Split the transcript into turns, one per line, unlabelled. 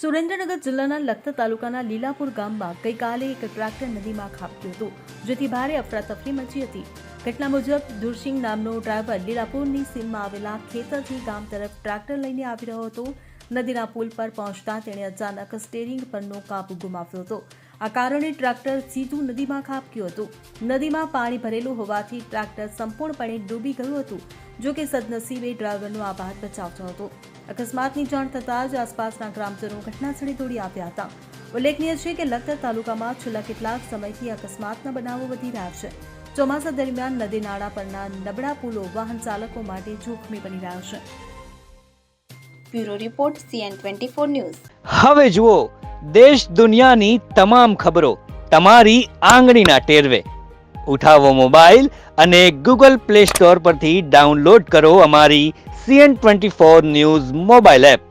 સુરેન્દ્રનગર જિલ્લાના લખતર તાલુકાના લીલાપુર ગામમાં ગઈકાલે એક ટ્રેક્ટર નદીમાં ખાબક્યું હતું, જેથી ભારે અફરાતફરી મચી હતી. ઘટના મુજબ દુરસિંહ નામનો ડ્રાઈવર લીલાપુરની સીમમાં આવેલા ખેતરથી ગામ તરફ ટ્રેક્ટર લઈને આવી રહ્યો હતો. નદીના પુલ પર પહોંચતા તેણે અચાનક સ્ટીયરિંગ પરનો કાબુ ગુમાવ્યો હતો. આ કારણે ટ્રેક્ટર સીધું નદીમાં ખાબક્યું હતું. નદીમાં પાણી ભરેલું હોવાથી ટ્રેક્ટર સંપૂર્ણપણે ડૂબી ગયું હતું. જો કે સદનસીબે ડ્રાઈવરનો આભાર બચાવ થયો હતો. અકસ્માતની જાણ થતાં જ આસપાસના ગ્રામજનો ઘટનાસ્થળે દોડી આવ્યા હતા. ઉલ્લેખનીય છે કે લખતર તાલુકામાં છેલ્લા કેટલાક સમયથી અકસ્માતના બનાવો વધી રહ્યા છે. ચોમાસા દરમિયાન નદી નાળા પરના નબળા પુલો વાહન ચાલકો માટે જોખમી બની રહ્યા છે.
Bureau report CN24 news.
હવે જુઓ દેશ દુનિયાની તમામ ખબરો તમારી આંગળીના ટેરવે. ઉઠાવો મોબાઈલ અને Google Play Store પરથી ડાઉનલોડ કરો અમારી CN24 ન્યૂઝ મોબાઈલ એપ.